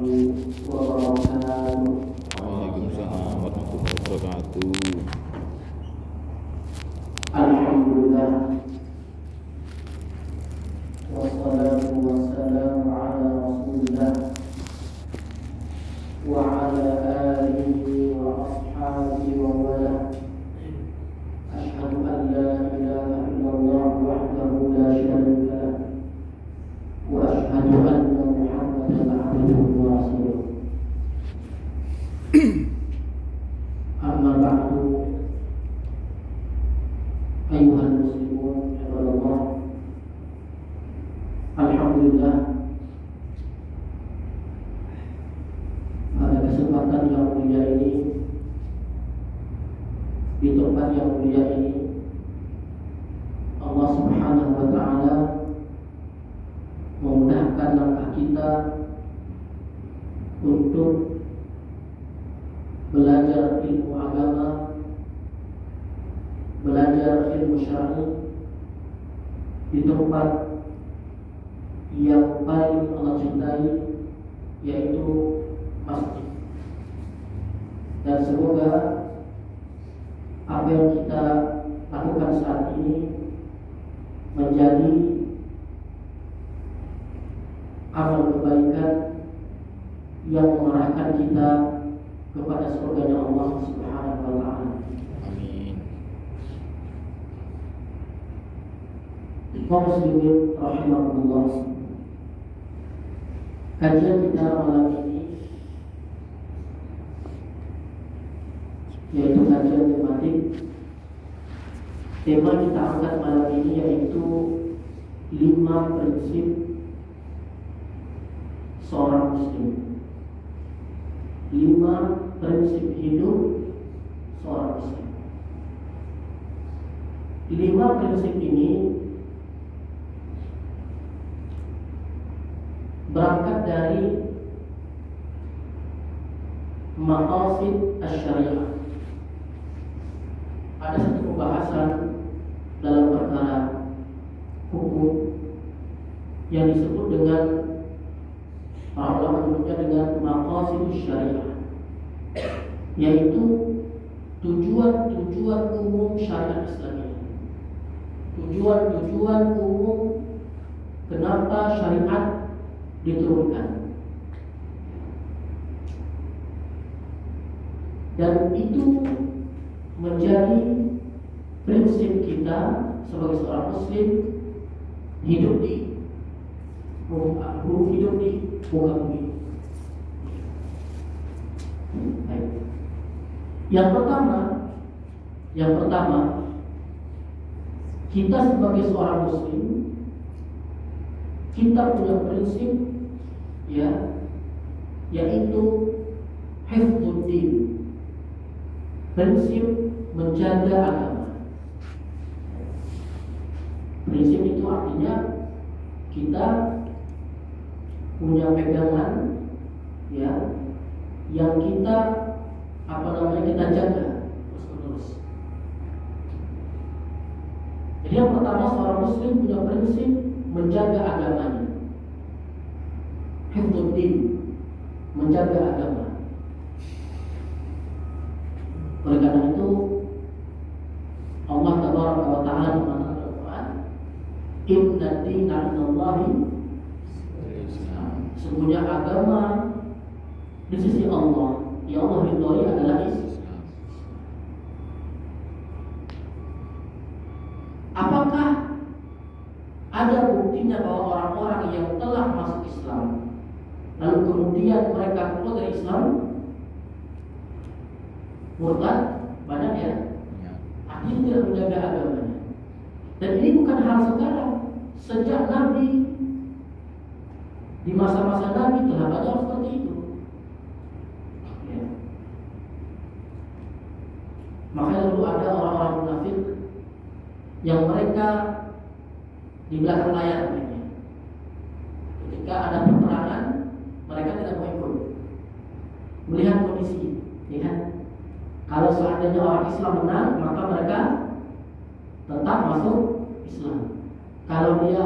wabarakatuh. Waalaikumsalam warahmatullahi wabarakatuh. Alhamdulillah, wassalatu wassalamu ala rasulillah wa ala alihi wa ashabihi wa wala. Ashhadu an la ilaha illallah wahdahu la syarika lah wa ashhadu anna Muhammadan abduhu wa rasuluh. Amma ba'du, ayuhal muslimun ibadallah. Alhamdulillah, pada kesempatan yang mulia ini, di tempat yang mulia ini, Allah Subhanahu wa ta'ala memudahkan langkah kita untuk belajar ilmu agama, belajar ilmu syar'i di tempat yang paling Allah cintai, yaitu masjid. Dan semoga apa yang kita lakukan saat ini menjadi amal kebaikan yang mengarahkan kita kepada surganya Allah Subhanahu wa ta'ala. Amin. Kaum muslimin rahimakumullah. Kajian kita malam ini yaitu kajian tematik. Tema kita angkat malam ini yaitu 5 prinsip seorang muslim. 5 prinsip hidup seorang muslim. 5 prinsip ini berangkat dari maqasid asy-syariah. Ada satu pembahasan dalam perkara hukum yang disebut dengan para ulama menyebutnya dengan maqasid asy-syariah, yaitu tujuan-tujuan umum syariat Islam. Tujuan-tujuan umum kenapa syariat diturunkan. Dan itu menjadi prinsip kita sebagai seorang muslim hidup di muka bumi. Yang pertama, kita sebagai seorang muslim, kita punya prinsip, yaitu hifdzuddin, prinsip menjaga agama. Prinsip itu artinya kita punya pegangan, yang kita kita jaga terus-menerus. Jadi yang pertama, seorang muslim punya prinsip menjaga agamanya. Hifdzuddin, menjaga agama. Oleh karena itu Allah Tabaraka wa Ta'ala mengatakan dalam Al-Quran, Inna dina indallahi Islam. Sesungguhnya agama di sisi Allah yang Allah ridhoi adalah Islam. Apakah ada buktinya bahwa orang-orang yang telah masuk Islam lalu kemudian mereka keluar dari Islam, murtad? Banyak ya. Artinya tidak menjaga agamanya. Dan ini bukan hal sekarang. Sejak Nabi, di masa-masa Nabi telah ada orang seperti itu. Makanya dulu ada orang-orang munafik yang mereka di belakang layar ini. Ketika ada peperangan, mereka tidak mau ikut. Melihat kondisi, kalau seandainya orang Islam menang, maka mereka tetap masuk Islam. Kalau dia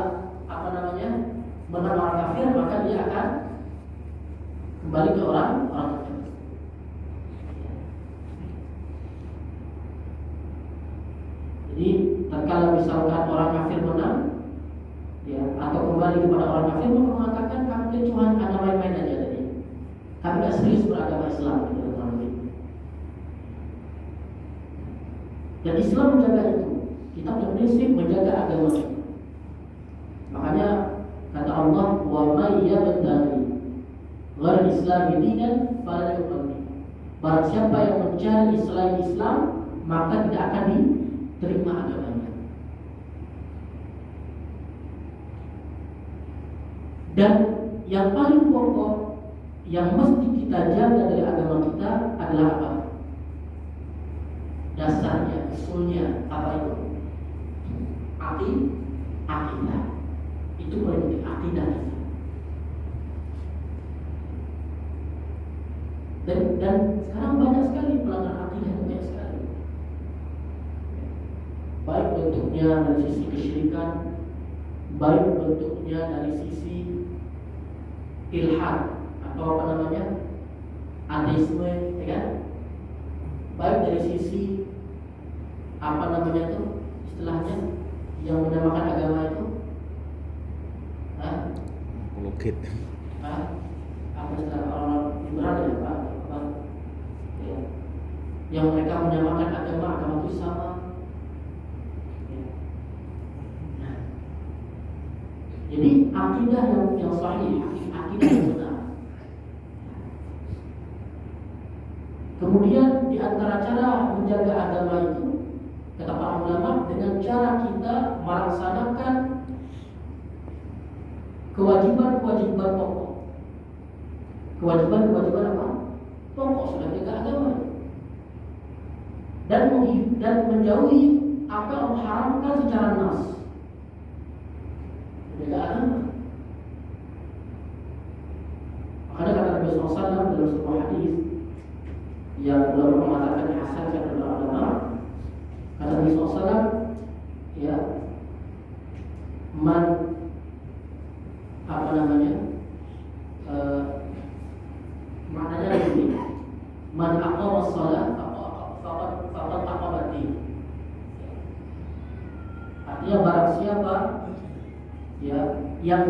menang orang kafir, maka dia akan kembali ke orang kafir. Jadi tatkala misalkan orang kafir menang, ya, atau kembali kepada orang kafir, maka mengatakan kami cuma ada main-main aja tadi. Kami nggak serius beragama Islam, gitu. Dan Islam menjaga itu. Kita punya prinsip menjaga agama kita. Makanya kata Allah, wa may yabtaghi ghairal islami dinan fala yuqbal minhu. Barang siapa yang mencari selain Islam, maka tidak akan diterima agamanya. Dan yang paling pokok yang mesti kita jaga dari agama kita adalah apa? Dasarnya, usulnya apa itu? Akidah. Itu paling penting, akidah kita. Dan sekarang banyak sekali pelanggaran akidah, banyak sekali. Baik bentuknya dari sisi kesyirikan, baik bentuknya dari sisi ilhad atau apa namanya, ateisme, ya kan? Baik dari sisi apa namanya itu istilahnya yang menamakan agama itu, apologet. Apa istilah orang liberal ya Pak? Ya. Yang mereka menyamakan agama itu sama. Ya. Nah, jadi akidah yang sahih, akidah yang benar. Kemudian di antara cara menjaga agama itu, kata para ulama, dengan cara kita melaksanakan kewajiban-kewajiban pokok. Kewajiban apa? Pokok sudah menjaga agama. Dan menjauhi apa yang diharamkan secara nas. Menjaga agama. Makanya kata Nabi SAW dalam sebuah hadis yang ulama mengatakan hasan kata ulama, kata Nabi SAW, ya, man apa namanya, maknanya begini, man aqama shalah faqad aqama din. Artinya barang siapa, ya, yang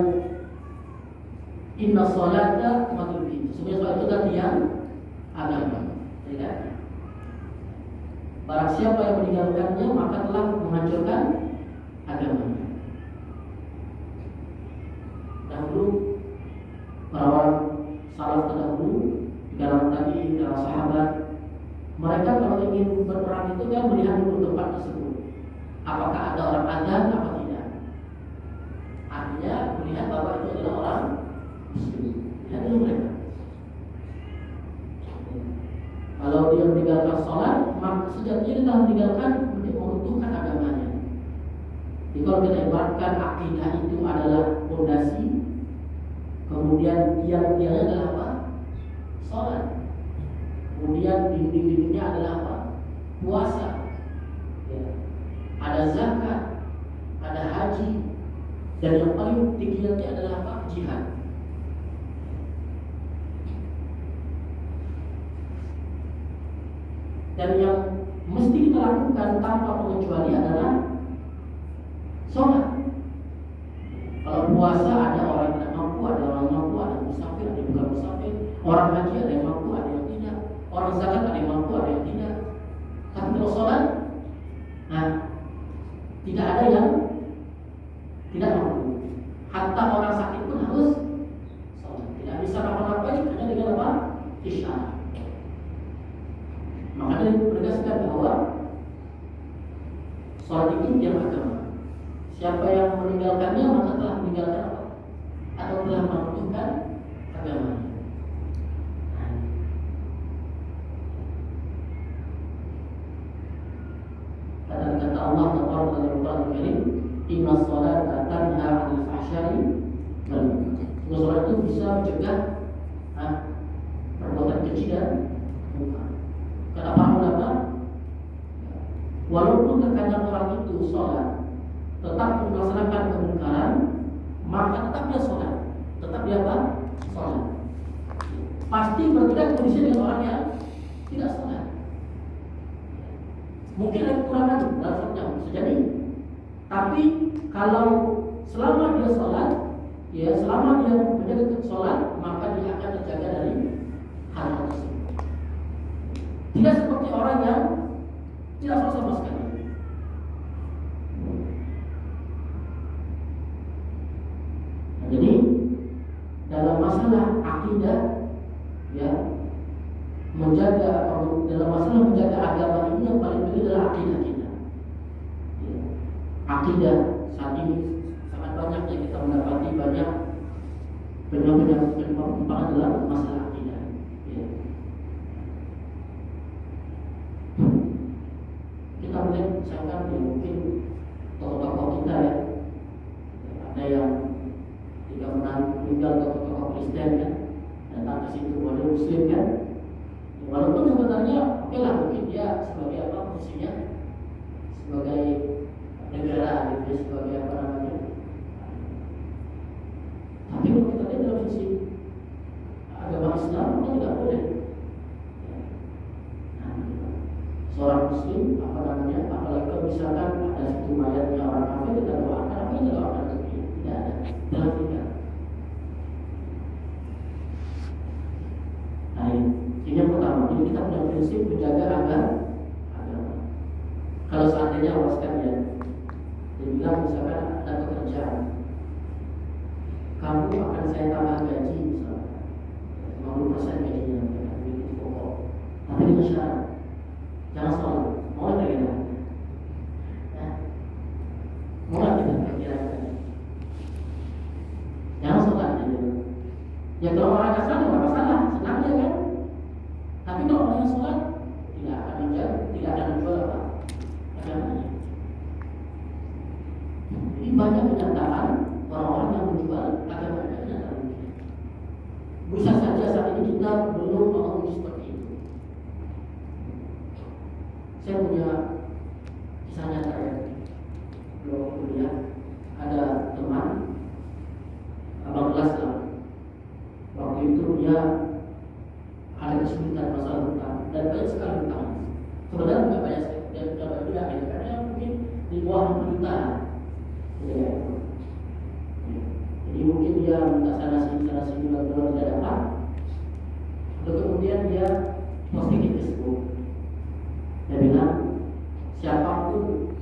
inna sholata matlubi, sebenarnya sholat itu kan tiang agama. Tidak. Barang siapa yang meninggalkannya maka telah menghancurkan agamanya. Dahulu para salaf terdahulu, di kalangan tabi'in, kalangan sahabat, mereka kalau ingin berperang itu kan melihat dulu tempat tersebut. Apakah ada orang adzan apa tidak? Artinya melihat bahwa itu adalah orang muslim. Lihat dulu mereka. Kalau dia meninggalkan sholat, maka sejatinya dia telah meninggalkan untuk meruntuhkan agamanya. Jadi kalau kita ibaratkan akidah itu adalah fondasi, kemudian tiang-tiangnya adalah apa? Sholat. Kemudian dinding-dindingnya adalah apa? Puasa. Ya. Ada zakat, ada haji, dan yang paling tinggi nanti adalah apa? Jihad. Dan yang mesti kita lakukan tanpa pengecuali adalah sholat. Kalau puasa ada orang yang tidak mampu, ada orang yang mampu, ada musafir, ada yang bukan musafir. Orang haji ada yang mampu, ada yang tidak. Orang zakat ada yang mampu, ada yang tidak. Tapi kalau sholat, nah, tidak ada yang tidak mampu. Hatta orang sakit pun harus sholat. Tidak bisa ngapa-ngapain hanya dengan apa? Isyarat. Makanya menegaskan bahwa sholat itu tiang agama. Siapa yang meninggalkannya maka telah meninggalkan apa? Atau telah meruntuhkan agamanya. Kata Allah Taala dalam Al-Qur'an Al-Karim, "Inna sholata tanha 'anil fahsya'i wal munkar." Sholat itu bisa mencegah perbuatan keji dan munkar. Kata para ulama, walaupun terkadang orang itu sholat tetap melaksanakan kemungkaran, maka tetap dia sholat, tetap dia apa? Sholat. pasti berbeda kondisi dengan orang yang tidak sholat. Mungkin ada kekurangan dalam sholatnya, bisa jadi. Tapi kalau selama dia sholat, ya selama dia menjaga sholat, maka dia akan terjaga dari hal tersebut. Tidak seperti orang yang tidak sholat sama sekali. Nah, jadi dalam masalah akidah, ya menjaga dalam masalah menjaga agama ini yang paling penting adalah akidah kita. Ya. Akidah saat ini sangat banyak yang kita mendapati banyak penyimpangan dalam masalah akidah. Ya. Kita melihat misalkan ya mungkin tokoh-tokoh kita ya, ada yang jika meninggal tokoh-tokoh Kristen kan, datang ke situ oleh Muslim kan. Walaupun sebenarnya oke lah mungkin dia sebagai apa posisinya sebagai negara gitu, sebagai apa namanya. Tapi kalau kita lihat dalam sisi agama Islam itu tidak boleh. Nah, seorang Muslim apa namanya, apalagi kalau misalkan ada situ mayatnya orang kafir kita doakan, apa yang doakan lagi tidak ada dalam kita. Nah, ini yang pertama, jadi kita punya prinsip menjaga agama. Kalau seandainya awas sekalian, dia bilang misalkan ada pekerjaan, kamu akan saya tambah gaji misalnya 50% gajinya, itu pokok. Tapi dengan syarat, jangan sholat, mau nggak kita? Ya, mau nggak kita kira-kira? Jangan sholat aja. Ya kalau orang kasar nggak masalah, senang aja kan. Tapi kalau orang yang sholat tidak akan menjual apa agamanya. Jadi banyak kenyataan orang-orang yang menjual agamanya. Bisa saja saat ini kita belum mengalami seperti itu. Saya punya kisah nyata ya. Belum kuliah ada teman abang kelas lah. Waktu itu dia ada kesulitan masalah hutang dan banyak sekali hutang. Sebenarnya nggak banyak dan tidak tidak ya, karena mungkin di bawah 60 juta. Ya. Jadi mungkin dia minta sana sini lalu tidak dapat. Lalu kemudian dia posting di Facebook. Dia bilang siapapun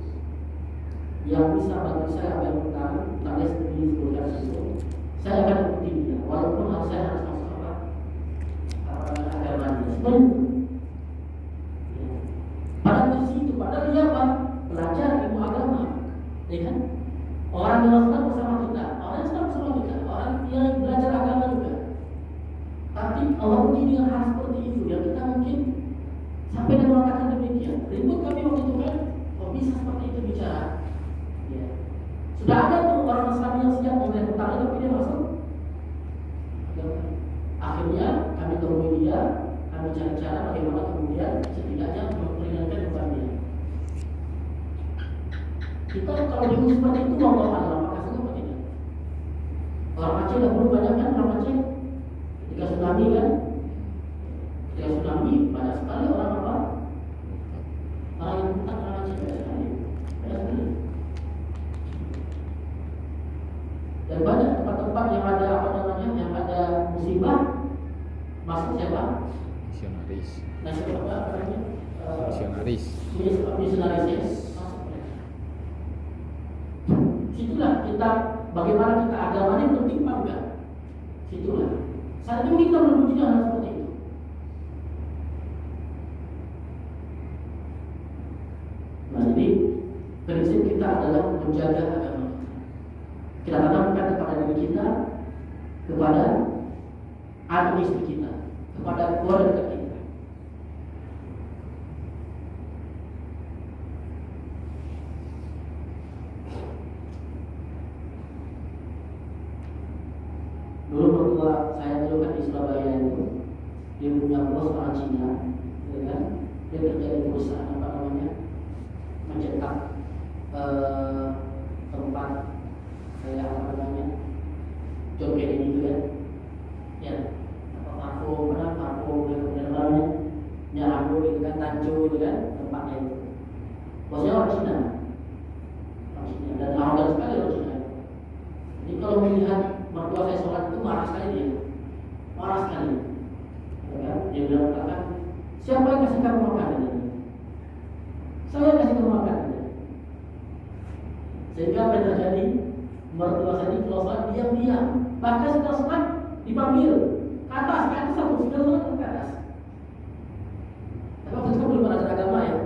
yang bisa bantu saya bayar hutang, tanggal disebutkan itu, saya akan ikuti dia, walaupun saya harus masuk agama dia. Sebenarnya pada posisi itu, padahal dia apa? Belajar ilmu agama, ya kan? Orang yang Islam bersama kita, orang yang Islam bersama kita, orang yang belajar agama juga. Tapi Allah uji dengan hal seperti itu, yang kita mungkin sampai dia mengatakan demikian. Ribut kami waktu itu kan, kok bisa seperti itu bicara? Ya. Sudah ada tuh orang Islam yang siap memberi hutang, tapi dia masuk. Akhirnya kami temui dia, kami cari cara bagaimana kemudian setidaknya meringankan beban dia. Kita kalau diuji seperti itu Allah Allah apakah sanggup atau tidak? Orang Aceh dahulu banyak kan orang Aceh ketika tsunami kan, ketika tsunami banyak sekali orang apa? Orang yang hutang orang Aceh banyak sekali. Dan banyak tempat-tempat yang ada apa namanya, yang ada musibah masuk siapa? Misionaris. Nah siapa apa namanya? Misionaris. Misionaris ya. Situlah kita bagaimana kita agama ini penting apa enggak? Situlah. Saat ini kita menuju hal seperti itu. Nah jadi prinsip kita adalah menjaga agama. Kita tanamkan kepada diri kita, kepada anak istri kita, kepada keluarga kita. Dulu mertua saya dulu kan di Surabaya itu, dia punya bos orang Cina, ya kan? Dia kerja di perusahaan apa namanya, mencetak tempat kayak apa namanya, John Kennedy itu ya, apa parfum, setelah sholat diam-diam, bahkan setelah sholat dipanggil ke atas satu sudah sholat ke atas. Tapi waktu itu kan belum ada agama ya,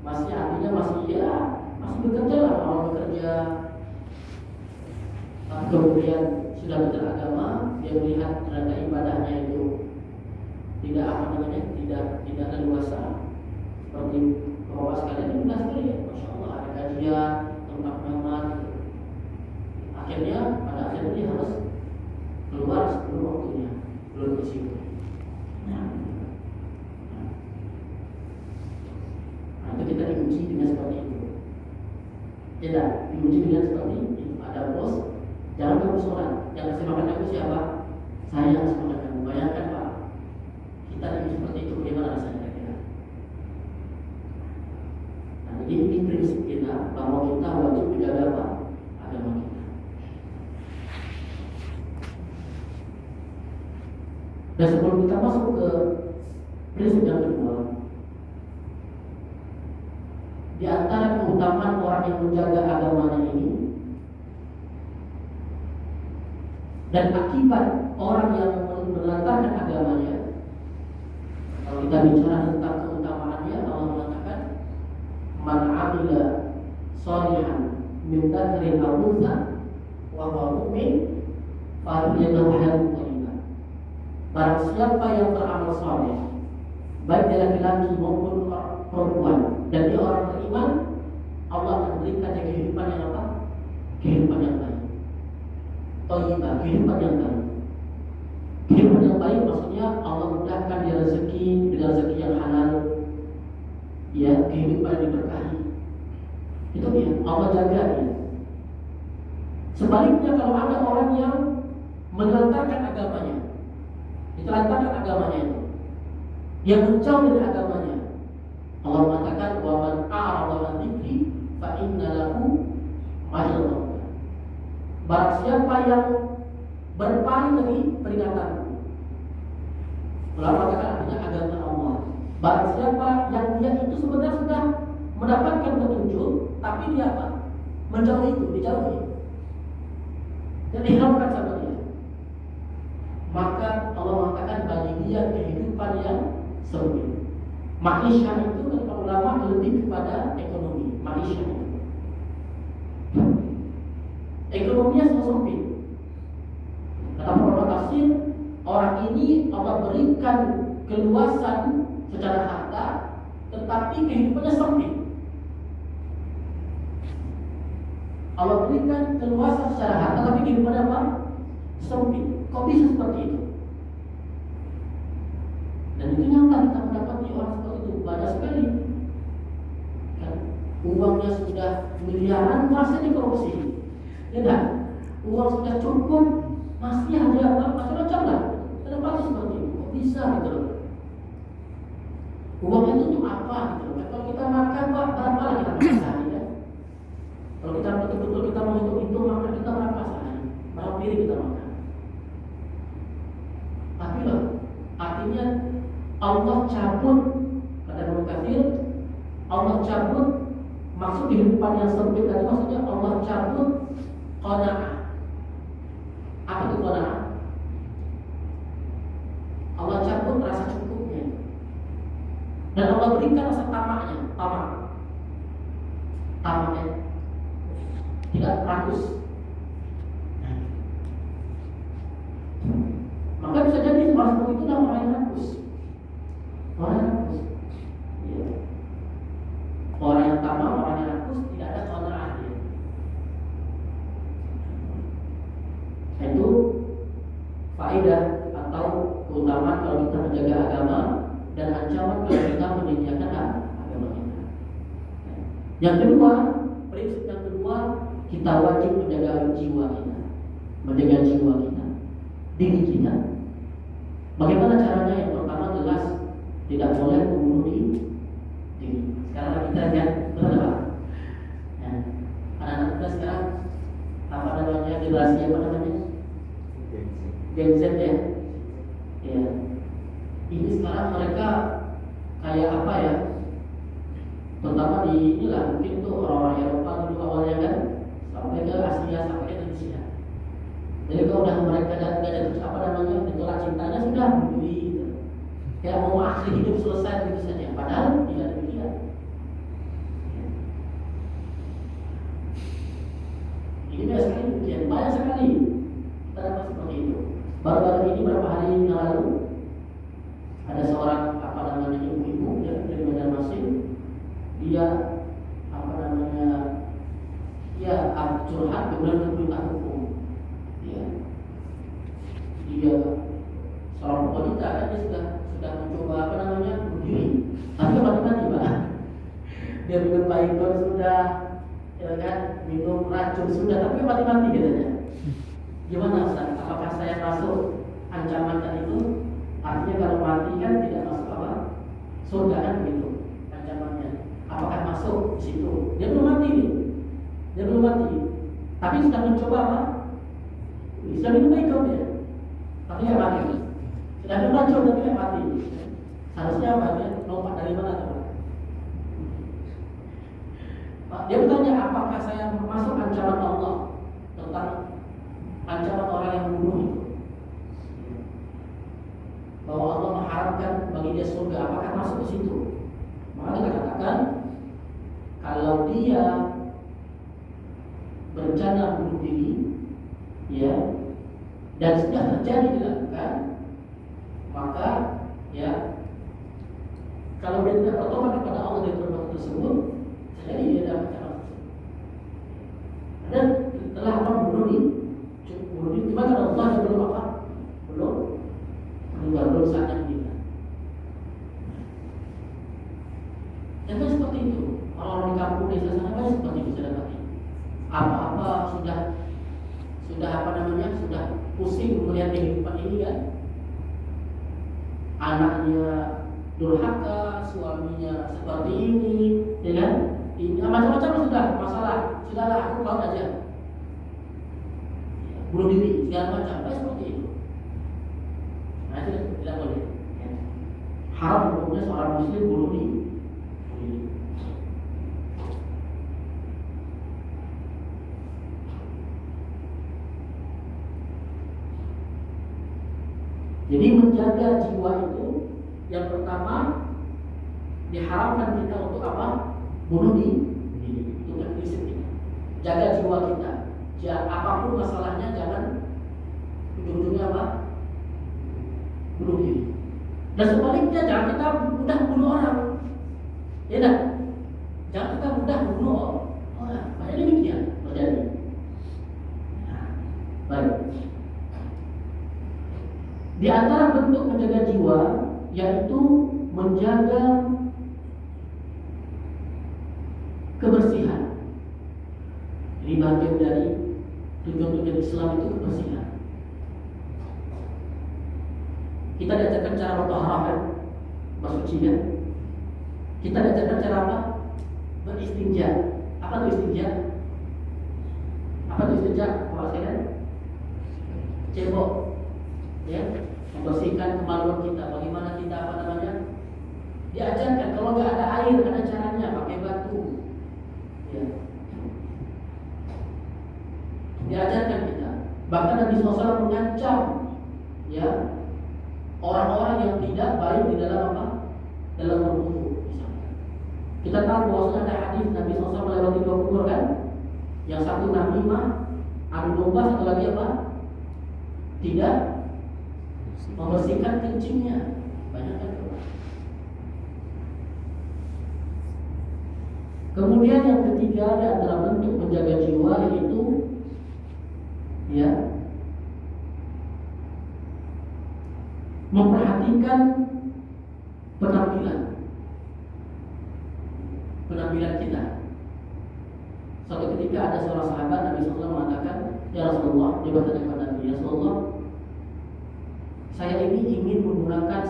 masih artinya masih bekerja lah, awal bekerja. Kemudian sudah beragama, dia melihat ternyata ibadahnya itu tidak tidak leluasa seperti bahwa sekalian ini mudah sekali ya, masya Allah ada kajian tempat nyaman. Akhirnya pada akhirnya dia harus keluar sebelum waktunya, belum isi. Nah, itu kita diuji dengan seperti itu. Tidak diuji dengan seperti itu. Ada bos, jangan kamu sholat, yang kasih makan aku siapa? Saya yang kasih makan kamu. Bayangkan Pak, kita diuji seperti itu, bagaimana rasanya kira-kira? Nah, jadi ini prinsip kita bahwa kita wajib menjaga apa? Agama kita. Dan sebelum kita masuk ke prinsip yang kedua, di antara keutamaan orang yang menjaga agamanya ini dan akibat orang yang melantarkan agamanya, kalau kita bicara tentang keutamaannya, Allah mengatakan man 'amila shalihan min dzakarin aw untha wa huwa mu'min falyatahu hayatan thayyibah. Barang siapa yang beramal saleh, baik dia laki-laki maupun perempuan, dan dia orang beriman, Allah akan berikan dia kehidupan yang apa? Kehidupan yang baik. Thayyibah, kehidupan yang baik. Kehidupan yang baik maksudnya Allah mudahkan dia rezeki dengan rezeki yang halal, ya, kehidupan yang diberkahi. Itu dia, Allah jaga dia. Sebaliknya kalau ada orang yang menelantarkan agamanya, ditelantarkan agamanya itu, yang menjauh dari agamanya, Allah mengatakan wa man a'rada 'an dzikri fa inna lahu ma'adzatan. Barang siapa yang berpaling dari peringatanku, Allah mengatakan artinya agama Allah. Barang siapa yang dia itu sebenarnya sudah mendapatkan petunjuk, tapi dia apa? Menjauhi itu, dijauhi dan diharamkan sama dia, maka Allah mengatakan bagi dia kehidupan yang sempit. Ma'isyah itu kata ulama lebih kepada ekonomi. Ma'isyah itu ekonominya sempit. Kata para tafsir, orang ini Allah berikan keluasan secara harta, tetapi kehidupannya sempit. Allah berikan keluasan secara harta, tapi kehidupannya apa? Sempit. Kok bisa seperti itu? Dan itu nyata kita mendapati orang seperti itu banyak sekali. Kan? Uangnya sudah miliaran, masih dikorupsi. Ya kan? Uang sudah cukup, masih aja macam-macam lah. Kenapa seperti itu? Kok bisa gitu loh? Uang itu untuk apa gitu loh? Kalau kita makan berapa lah kita makan sehari ya? Kalau kita betul-betul kita mau hitung makan kita berapa sehari? Berapa piring kita makan? Tapi loh, artinya Allah cabut, kata Ibnu Katsir, Allah cabut maksud kehidupan yang sempit tadi, maksudnya Allah cabut qanaah. Apa itu qanaah? Allah cabut rasa cukupnya, dan Allah berikan rasa tamaknya, tamaknya tidak rakus. Maka bisa jadi orang seperti itu adalah orang yang rakus. Orang yang rakus, ya. Orang yang tamak, orang yang rakus, tidak ada qanaah dia. Itu faedah atau keutamaan kalau kita menjaga agama, dan ancaman kalau kita meninggalkan agama kita. Yang kedua, prinsip yang kedua, kita wajib menjaga jiwa kita, menjaga jiwa kita, diri kita. Bagaimana caranya? Yang pertama jelas tidak boleh membunuh diri. Sekarang kita lihat berapa? Nah, anak-anak kita sekarang apa namanya, generasi apa namanya? Gen Z ya. Ya. Ini sekarang mereka kayak apa ya? Terutama di inilah mungkin tuh orang-orang Eropa dulu awalnya kan, sampai ke Asia, sampai ke Indonesia. Jadi kalau udah mereka tidak apa namanya ditolak cintanya sudah bunuh gitu. Ya mau akhir hidup selesai begitu saja. Padahal tidak demikian. Ini banyak sekali demikian, banyak sekali kita dapat seperti itu. Baru-baru ini beberapa hari yang lalu ada seorang apa namanya ibu-ibu ya, dari Banjarmasin, dia apa namanya dia curhat kemudian minta hukum. Ya. Dia seorang wanita kan dia sudah mencoba apa namanya bunuh diri, tapi mati-mati Pak. Dia minum baygon sudah, ya kan, minum racun sudah, tapi mati-mati katanya. Gimana Ustaz? Apakah saya masuk ancaman tadi itu? Artinya kalau mati kan tidak masuk apa? Surga kan begitu ancamannya. Apakah masuk di situ? Dia belum mati nih. Dia belum mati. Tapi sudah mencoba apa? Sudah minum baygon ya. Tapi nggak mati. Sudah minum racun tapi nggak mati. Harusnya apa? Dia lompat dari mana tuh? Dia bertanya, apakah saya masuk ancaman Allah tentang ancaman orang yang membunuh itu? Bahwa Allah mengharapkan bagi dia surga, apakah masuk ke situ? Maka kita katakan, kalau dia berencana bunuh diri, ya, dan sudah terjadi dilakukan, maka ya, kalau dia tidak bertobat kepada Allah dari perbuatan tersebut, jadi dia dapat ancaman tersebut. Dan telah apa bunuh diri, cuma kalau Allah yang belum apa, belum saatnya kita. Dan kan seperti itu. Orang-orang di kampung desa sana kan seperti itu saya dapati. Apa-apa sudah apa namanya sudah pusing melihat kehidupan ini kan. Anaknya durhaka, suaminya seperti ini, ya kan? Ini macam-macam sudah masalah. Sudahlah aku kau aja. Bunuh diri segala macam. Kan seperti itu. Nah itu tidak boleh. Haram hukumnya seorang muslim bunuh diri. Jadi menjaga jiwa itu yang pertama diharamkan kita untuk apa? Bunuh diri. Itu kan prinsip kita. Jaga jiwa kita. Apapun masalahnya jangan ujung-ujungnya apa? Bunuh diri. Dan sebaliknya jangan kita mudah membunuh orang. Ya tak? Jangan kita mudah membunuh orang. Banyak demikian terjadi. Nah, baik. Di antara bentuk menjaga jiwa yaitu menjaga kebersihan. Ini bagian dari tujuan-tujuan Islam itu kebersihan. Kita diajarkan cara bertaharah kan, bersuci kan. Kita diajarkan cara apa? Beristinja. Apa itu istinja? Apa itu istinja? Apa sekalian? Cebok, ya, membersihkan kemaluan kita. Bagaimana kita apa namanya? Diajarkan kalau nggak ada air ada caranya pakai batu. Ya. Diajarkan kita. Bahkan Nabi SAW mengancam, ya, orang-orang yang tidak baik di dalam apa? Dalam berwudu. Kita tahu bahwasanya ada hadis Nabi SAW melewati dua kubur kan? Yang satu namimah, adu domba, satu lagi apa? Tidak membersihkan kencingnya. Banyak kan? Kemudian yang ketiga di antara bentuk menjaga jiwa yaitu ya memperhatikan penampilan kita. Suatu ketika ada seorang sahabat Nabi SAW mengatakan, ya Rasulullah, dia bertanya kepada Nabi, ya Rasulullah, saya ini ingin menggunakan,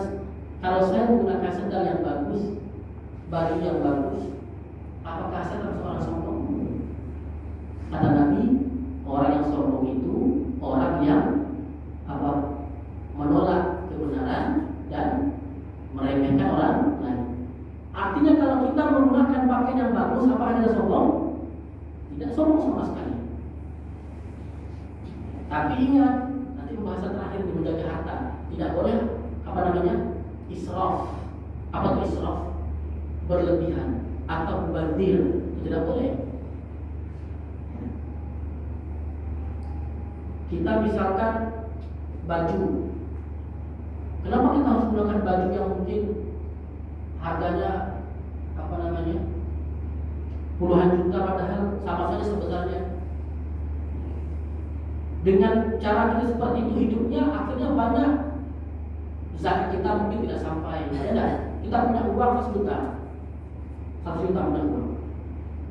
kalau saya menggunakan sendal yang bagus, baju yang bagus, apakah saya termasuk orang sombong? Kata Nabi, orang yang sombong itu orang yang apa? Menolak kebenaran dan meremehkan orang lain. Artinya kalau kita menggunakan pakaian yang bagus, apakah kita sombong? Tidak sombong sama sekali. Tapi Tapi ingat, nanti pembahasan terakhir di menjaga harta tidak boleh israf. Apa itu israf? Berlebihan atau mubazir, itu tidak boleh. Kita misalkan baju, kenapa kita harus menggunakan baju yang mungkin harganya puluhan juta, padahal sama saja sebesarnya. Dengan cara kita seperti itu hidupnya, akhirnya banyak zakat kita mungkin tidak sampai. Ya, kita punya uang 1 juta punya uang.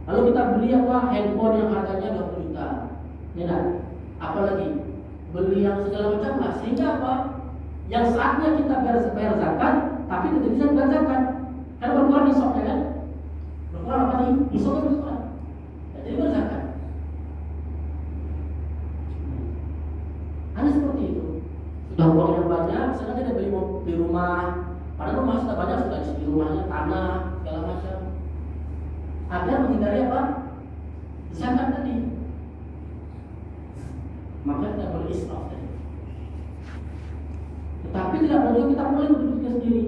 Lalu kita beli handphone yang harganya 20 juta. Ya, apalagi beli yang segala macam lah, sehingga yang saatnya kita bayar zakat, tapi tidak bisa bayar zakat karena berkurang nisabnya kan. Berkurang apa nih? Nisabnya berkurang. Jadi bayar zakat. Hanya seperti itu. Sudah uangnya banyak, sengaja dia beli rumah. Padahal rumah sudah banyak, sudah di rumahnya tanah segala macam. Agar menghindari zakat tadi. Maka tidak boleh israf tadi. Tetapi tidak boleh kita boleh berdiri sendiri.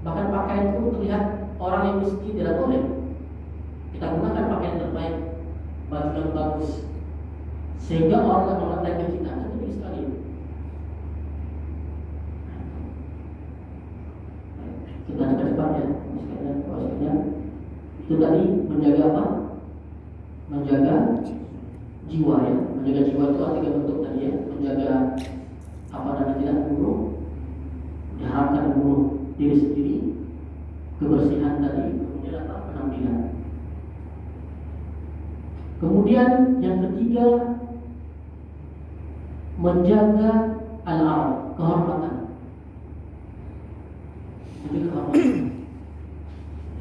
Bahkan pakaian itu terlihat orang yang miskin tidak boleh. Kita gunakan pakaian terbaik, baju yang bagus, sehingga orang yang memandang kita itu lebih sekali. Kita cepat ya, maksudnya itu tadi menjaga apa? Menjaga jiwa ya. Menjaga jiwa itu ada 3 bentuk tadi ya. Menjaga dan tidak membunuh, diharapkan membunuh diri sendiri, kebersihan tadi, kemudian penampilan. Kemudian yang ketiga, menjaga al-arab, kehormatan. Jadi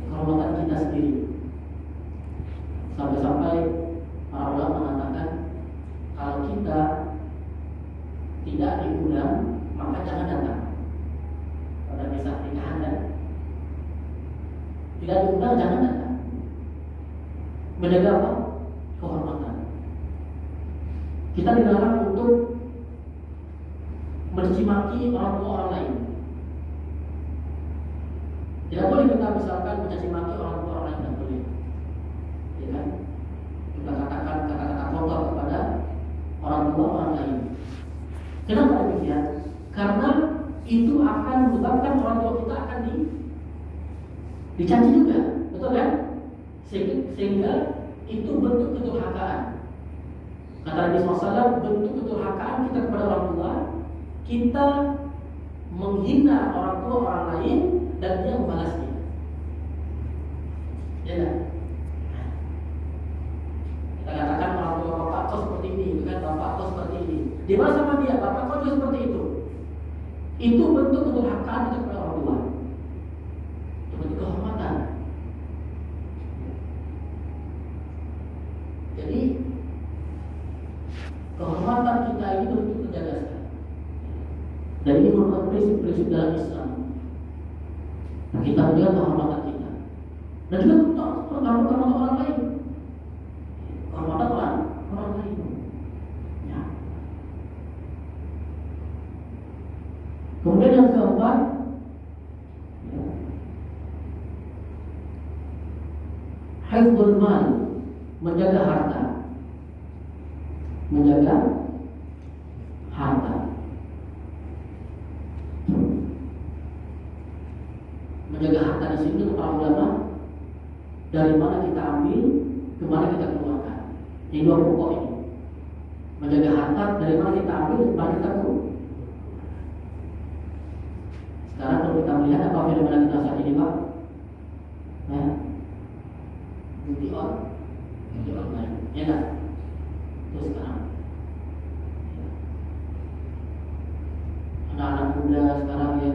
kehormatan kita sendiri. Sampai-sampai para ulama mengatakan kalau kita tidak diundang, maka jangan datang. Pada kisah pernikahan dan tidak diundang, jangan datang. Menjaga apa? Kehormatan. Kita dilarang untuk mencaci maki orang tua orang lain. Tidak boleh kita misalkan mencaci maki orang tua orang lain, tidak boleh. Ya kan? Kita katakan kata-kata kotor kepada orang tua orang lain. Kenapa demikian? Karena itu akan menyebabkan orang tua kita akan dicaci juga, betul kan? Sehingga itu bentuk kedurhakaan. Kata Nabi SAW, bentuk kedurhakaan kita kepada orang tua, kita menghina orang tua orang lain dan dia membalasnya. Ya kan? Kita katakan orang tua bapak kau seperti ini, bukan bapak kau seperti ini. Dibalas sama dia, bapak kau juga seperti itu. Itu bentuk kedurhakaan kita kepada orang tua. Itu bentuk kehormatan. Jadi kehormatan kita ini betul terjaga sekali. Dan ini merupakan prinsip-prinsip dalam Islam. Kita menjaga kehormatan kita. Dan juga kehormatan orang lain. Kehormatan orang lain. Ya. Kemudian yang keempat, ya, hifdzul mal, menjaga harta. Menjaga harta. Menjaga harta di sini para ulama, dari mana kita ambil, kemana kita keluarkan. Ini 2 pokok ini. Menjaga harta, dari mana kita ambil, kemana kita keluarkan. Sekarang kalau kita melihat apa fenomena kita saat ini, Pak? Ya, judi online, ya kan? Terus sekarang anak-anak muda sekarang ya,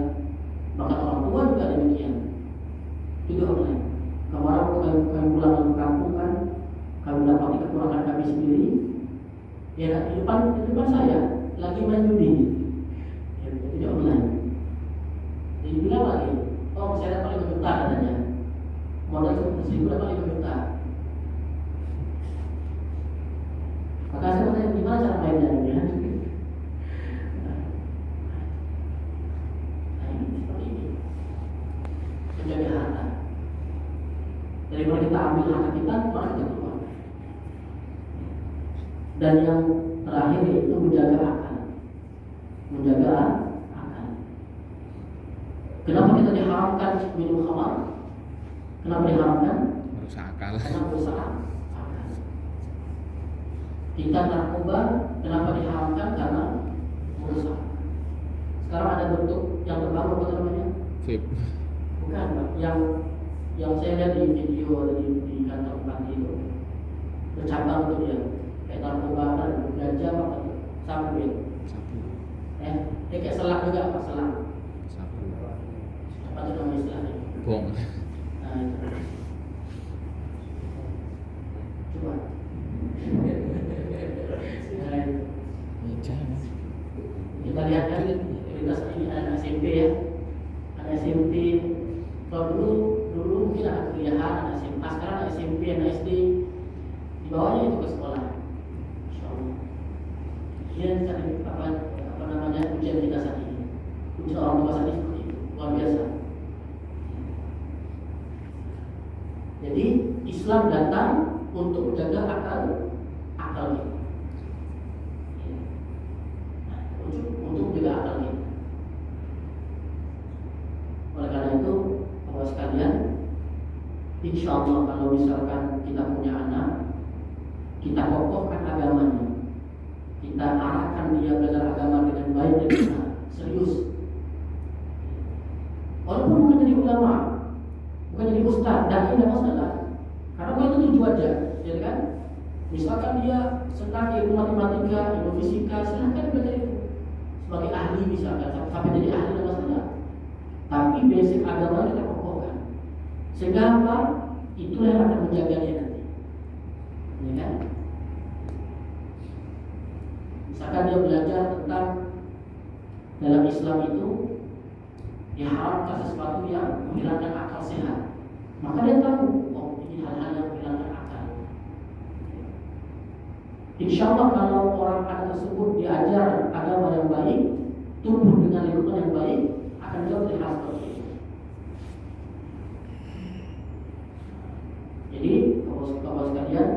bahkan orang tua juga demikian, judi online. Kemarin kami pulang ke kampung kan, kami mendapati kekurangan kami sendiri. Ya, di depan saya lagi main judi, ya, judi online. Jadi bilang lagi, oh saya dapat 5 juta katanya, modal 1.000 dapat 5 juta. Maka saya bertanya, gimana cara mainnya? kesakitan, maka kita keluar. Dan yang terakhir yaitu menjaga akal. Menjaga akal. Kenapa kita diharamkan minum khamar? Kenapa diharamkan? Merusak akal. Karena merusak akal. Kita narkoba, kenapa diharamkan? Karena merusak. Sekarang ada bentuk yang terbaru, apa namanya? Vape. Bukan, Pak. Yang saya lihat di video di kantor Bupati itu bercabang itu dia kayak narkoba dan ganja apa sabu ya. Sabu. Dia kayak selang juga, Pak, selang. Sabu. Apa itu nama istilahnya? Bong. Nah, itu. Coba. Nah, Jangan. kita lihat kan realitas ini anak SMP ya. Anak SMP. Kalau dulu mungkin anak kuliahan, anak SMA, sekarang anak SMP, anak SD di bawahnya itu ke sekolah. Insya Allah. Dia tadi apa namanya ujian kita saat ini, ujian orang tua saat ini seperti itu, luar biasa. Jadi Islam datang untuk menjaga akal kita. Nah, untuk menjaga akal kita. Oleh karena itu, Bapak sekalian, insya Allah kalau misalkan kita punya anak, kita kokohkan agamanya, kita arahkan dia belajar agama dengan baik dan benar, serius. Walaupun bukan jadi ulama, bukan jadi ustaz, dan tidak masalah, karena bukan itu tujuannya, ya kan? Misalkan dia senang ilmu matematika, ilmu fisika, silahkan belajar itu sebagai ahli misalkan, sampai jadi ahli tidak masalah. Tapi basic agama kita kokohkan, sehingga apa? Itulah yang akan menjaga dia nanti, ya kan? Misalkan dia belajar tentang dalam Islam itu diharamkan sesuatu yang menghilangkan akal sehat, maka dia tahu, oh ini hal-hal yang menghilangkan akal. Insya Allah kalau orang anak tersebut diajar agama yang baik, tumbuh dengan lingkungan yang baik, akan jauh dari hal seperti itu. Jadi Bapak sekalian,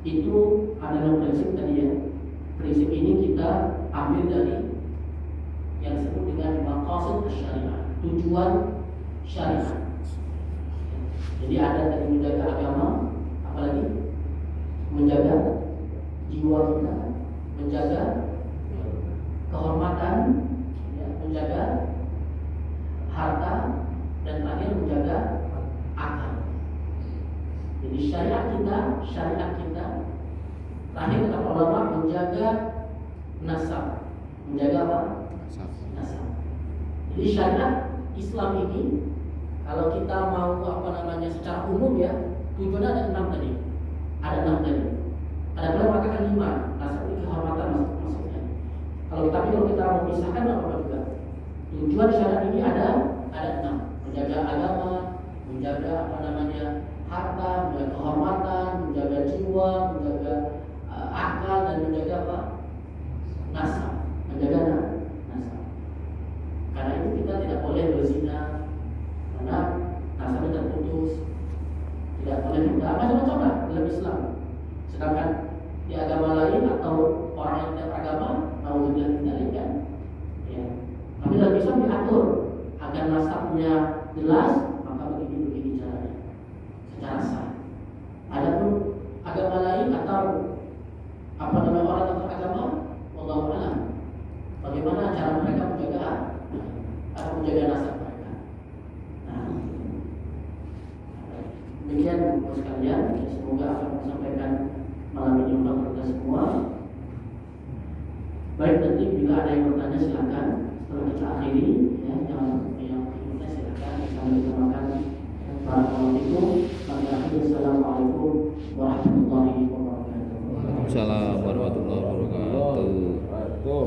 itu adalah prinsip tadi ya. Prinsip ini kita ambil dari yang disebut dengan maqasid syariah, tujuan syariah. Jadi ada tadi menjaga agama, apalagi menjaga jiwa kita, menjaga kehormatan, ya, menjaga harta, dan terakhir menjaga akal. Jadi syariat kita, terakhir kata ulama menjaga nasab, menjaga apa? Nasab. Jadi syariat Islam ini, kalau kita mau apa namanya secara umum ya, tujuannya ada 6 tadi. Ada 6 tadi. Ada pula mengatakan 5. Nasab ini kehormatan maksudnya. Kalau kita mau pisahkan apa juga. Tujuan syariat ini ada 6. Menjaga agama, menjaga apa namanya harta, menjaga kehormatan, menjaga jiwa, menjaga akal, dan menjaga apa? Nasab. Menjaga nasab. Karena itu kita tidak boleh berzina, karena nasabnya terputus. Tidak boleh kita macam-macam lah dalam Islam. Sedangkan di agama lain atau orang yang tidak beragama mau dikendalikan, ya. Tapi dalam Islam diatur agar nasabnya jelas, maka begini caranya secara sah. Adapun agama lain atau apa namanya orang yang beragama, wallahu a'lam, bagaimana cara mereka menjaga atau menjaga nasab mereka. Nah, demikian Bapak sekalian, semoga akan disampaikan malam ini untuk kita semua. Baik, nanti bila ada yang bertanya silakan setelah kita akhiri, ya, yang berikutnya silakan sambil kita makan. Assalamualaikum warahmatullahi wabarakatuh. Waalaikumsalam warahmatullahi wabarakatuh.